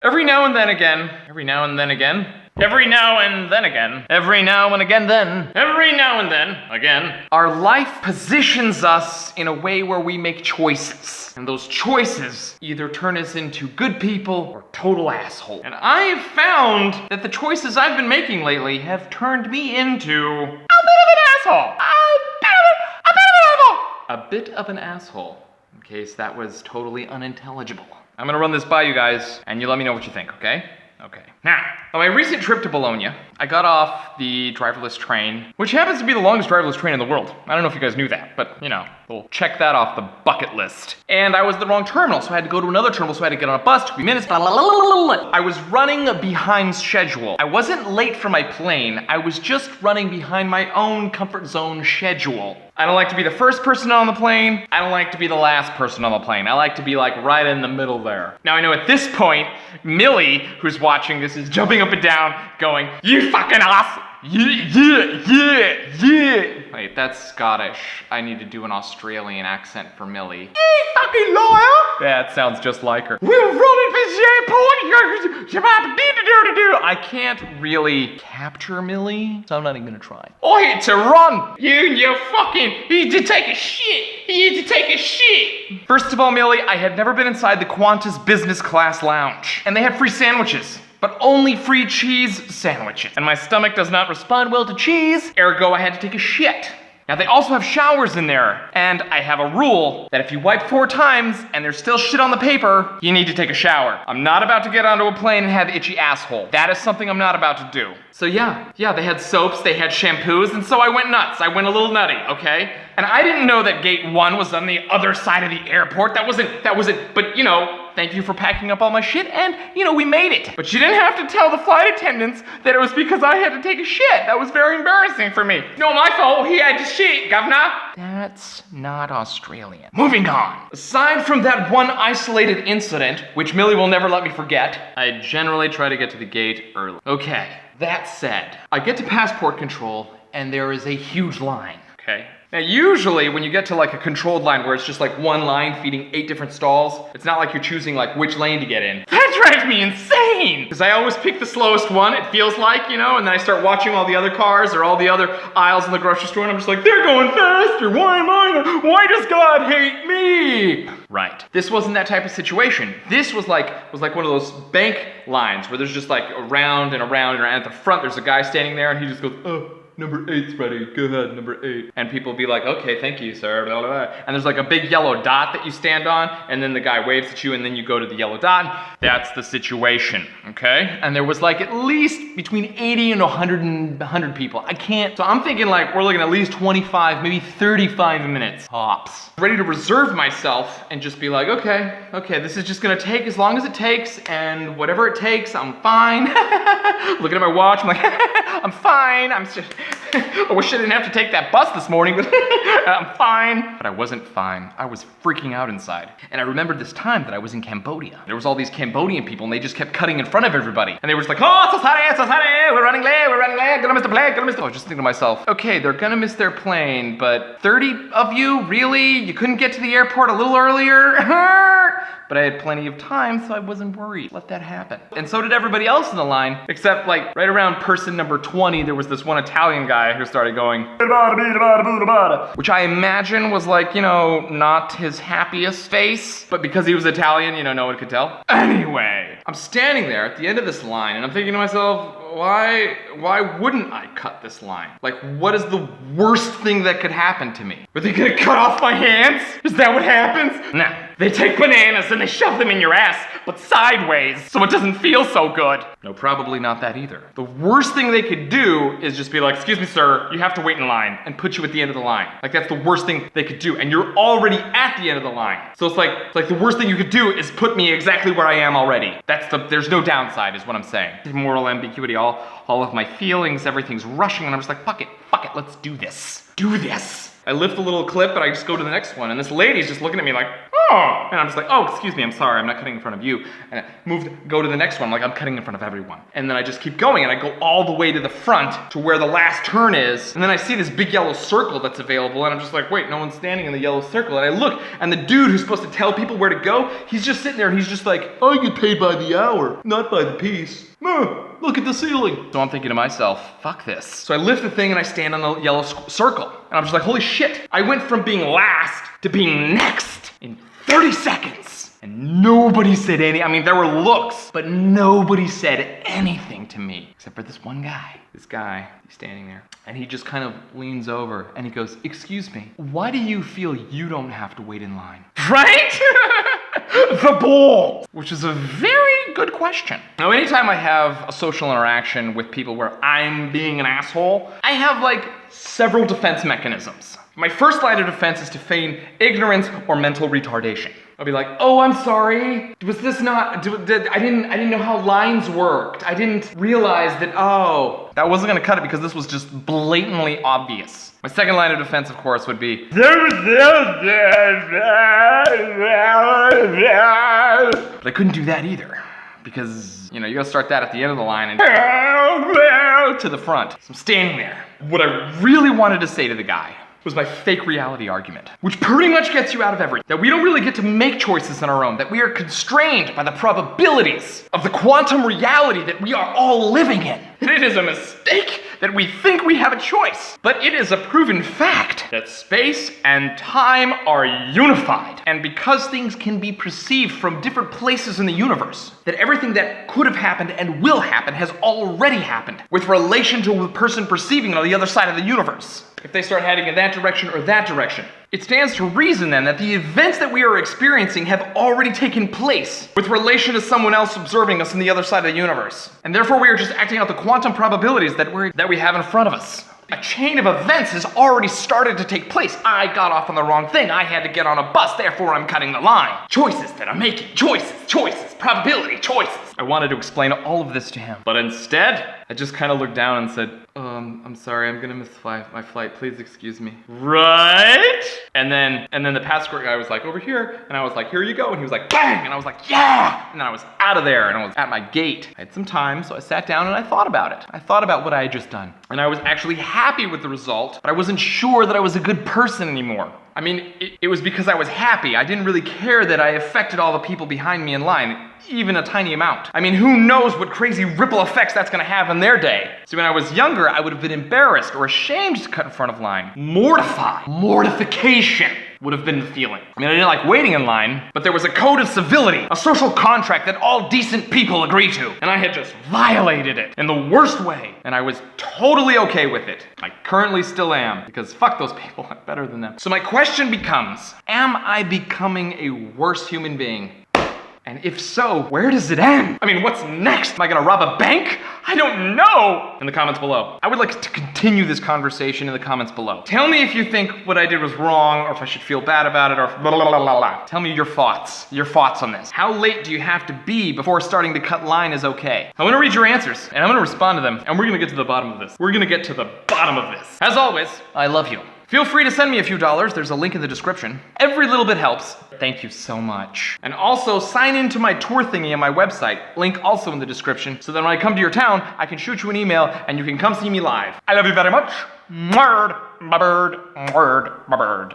Every now and then again, every now and then again, every now and then again, every now and again then, every now and then again, our life positions us in a way where we make choices. And those choices either turn us into good people or total assholes. And I have found that the choices I've been making lately have turned me into a bit of an asshole. A bit of an asshole. In case that was totally unintelligible. I'm gonna run this by you guys, and you let me know what you think, okay? Okay. Now, on my recent trip to Bologna, I got off the driverless train, which happens to be the longest driverless train in the world. I don't know if you guys knew that, but, you know, we'll check that off the bucket list. And I was at the wrong terminal, so I had to go to another terminal, so I had to get on a bus, took me minutes. I was running behind schedule. I wasn't late for my plane, I was just running behind my own comfort zone schedule. I don't like to be the first person on the plane. I don't like to be the last person on the plane. I like to be like right in the middle there. Now I know at this point, Millie, who's watching this, is jumping up and down, going, "You fucking ass! Yeah. Wait, that's Scottish. I need to do an Australian accent for Millie. You fucking liar! Yeah, it sounds just like her. We're running for the airport. I can't really capture Millie, so I'm not even gonna try. I had to run. You need to take a shit. First of all, Millie, I had never been inside the Qantas business class lounge, and they had free sandwiches. But only free cheese sandwiches. And my stomach does not respond well to cheese, ergo I had to take a shit. Now they also have showers in there, and I have a rule that if you wipe 4 times and there's still shit on the paper, you need to take a shower. I'm not about to get onto a plane and have itchy asshole. That is something I'm not about to do. So yeah, they had soaps, they had shampoos, and so I went nuts. I went a little nutty, okay? And I didn't know that gate 1 was on the other side of the airport. That wasn't, but you know, thank you for packing up all my shit, and, you know, we made it. But you didn't have to tell the flight attendants that it was because I had to take a shit. That was very embarrassing for me. No, my fault, he had to shit, governor. That's not Australian. Moving on. Aside from that one isolated incident, which Millie will never let me forget, I generally try to get to the gate early. Okay, that said, I get to passport control, and there is a huge line, okay? Now usually when you get to like a controlled line where it's just like one line feeding 8 different stalls, it's not like you're choosing like which lane to get in. That drives me insane! Because I always pick the slowest one, it feels like, you know, and then I start watching all the other cars or all the other aisles in the grocery store and I'm just like, they're going faster, why does God hate me? Right. This wasn't that type of situation. This was like one of those bank lines where there's just like around and around and around. At the front there's a guy standing there and he just goes, oh. Number 8's ready, go ahead, number 8. And people be like, okay, thank you, sir, blah, blah, blah. And there's like a big yellow dot that you stand on, and then the guy waves at you, and then you go to the yellow dot. That's the situation, okay? And there was like at least between 80 and 100 people. So I'm thinking like, we're looking at least 25, maybe 35 minutes, tops. Ready to reserve myself and just be like, okay, this is just gonna take as long as it takes, and whatever it takes, I'm fine. Looking at my watch, I'm like, I'm fine, I wish I didn't have to take that bus this morning, but I'm fine. But I wasn't fine. I was freaking out inside. And I remembered this time that I was in Cambodia. There was all these Cambodian people and they just kept cutting in front of everybody. And they were just like, oh, so sorry, we're running late, gonna miss the plane, I was just thinking to myself, okay, they're gonna miss their plane, but 30 of you, really? You couldn't get to the airport a little earlier? But I had plenty of time, so I wasn't worried. Let that happen. And so did everybody else in the line, except like right around person number 20, there was this one Italian guy who started going, which I imagine was like, you know, not his happiest face, but because he was Italian, you know, no one could tell. Anyway, I'm standing there at the end of this line and I'm thinking to myself, why wouldn't I cut this line? Like, what is the worst thing that could happen to me? Are they gonna cut off my hands? Is that what happens? Nah, they take bananas and they shove them in your ass, but sideways, so it doesn't feel so good. No, probably not that either. The worst thing they could do is just be like, excuse me, sir, you have to wait in line, and put you at the end of the line. Like, that's the worst thing they could do, and you're already at the end of the line. So it's like the worst thing you could do is put me exactly where I am already. There's no downside, is what I'm saying. Moral ambiguity, all of my feelings, everything's rushing, and I'm just like, fuck it, let's do this. I lift the little clip and I just go to the next one. And this lady's just looking at me like, oh. And I'm just like, oh, excuse me, I'm sorry, I'm not cutting in front of you. And I go to the next one, like I'm cutting in front of everyone. And then I just keep going and I go all the way to the front to where the last turn is. And then I see this big yellow circle that's available and I'm just like, wait, no one's standing in the yellow circle. And I look and the dude who's supposed to tell people where to go, he's just sitting there and he's just like, I get paid by the hour, not by the piece. Look at the ceiling. So I'm thinking to myself, fuck this. So I lift the thing and I stand on the yellow circle. And I'm just like, holy shit. I went from being last to being next in 30 seconds. And nobody said I mean, there were looks, but nobody said anything to me. Except for this one guy. This guy, he's standing there. And he just kind of leans over and he goes, excuse me, why do you feel you don't have to wait in line? Right? The balls! Which is a very good question. Now, anytime I have a social interaction with people where I'm being an asshole, I have like several defense mechanisms. My first line of defense is to feign ignorance or mental retardation. I'll be like, oh, I'm sorry. Was this not, I didn't know how lines worked. I didn't realize that, oh. That wasn't gonna cut it because this was just blatantly obvious. My second line of defense, of course, would be, but I couldn't do that either. Because, you gotta start that at the end of the line and to the front. So I'm standing there. What I really wanted to say to the guy was my fake reality argument, which pretty much gets you out of everything. That we don't really get to make choices on our own, that we are constrained by the probabilities of the quantum reality that we are all living in. And it is a mistake that we think we have a choice, but it is a proven fact that space and time are unified. And because things can be perceived from different places in the universe, that everything that could have happened and will happen has already happened with relation to the person perceiving it on the other side of the universe. If they start heading in that direction or that direction. It stands to reason then that the events that we are experiencing have already taken place with relation to someone else observing us on the other side of the universe. And therefore we are just acting out the quantum probabilities that we have in front of us. A chain of events has already started to take place. I got off on the wrong thing. I had to get on a bus, therefore I'm cutting the line. Choices that I'm making. Choices, probability, choices. I wanted to explain all of this to him, but instead, I just kind of looked down and said, I'm sorry, I'm gonna miss my flight. Please excuse me. Right? And then the passport guy was like, over here. And I was like, here you go. And he was like, bang! And I was like, yeah! And then I was out of there and I was at my gate. I had some time, so I sat down and I thought about it. I thought about what I had just done. And I was actually happy with the result, but I wasn't sure that I was a good person anymore. I mean, it was because I was happy. I didn't really care that I affected all the people behind me in line, even a tiny amount. I mean, who knows what crazy ripple effects that's gonna have in their day. So when I was younger, I would have been embarrassed or ashamed to cut in front of line. Mortification would have been the feeling. I mean, I didn't like waiting in line, but there was a code of civility, a social contract that all decent people agree to. And I had just violated it in the worst way. And I was totally okay with it. I currently still am, because fuck those people, I'm better than them. So my question becomes, am I becoming a worse human being? And if so, where does it end? I mean, what's next? Am I gonna rob a bank? I don't know! In the comments below. I would like to continue this conversation in the comments below. Tell me if you think what I did was wrong, or if I should feel bad about it, or blah, blah, blah, blah, blah. Tell me your thoughts on this. How late do you have to be before starting to cut line is okay? I'm gonna read your answers, and I'm gonna respond to them, and we're gonna get to the bottom of this. As always, I love you. Feel free to send me a few dollars. There's a link in the description. Every little bit helps. Thank you so much. And also sign into my tour thingy on my website. Link also in the description. So that when I come to your town, I can shoot you an email and you can come see me live. I love you very much. Word, my bird, word, my bird.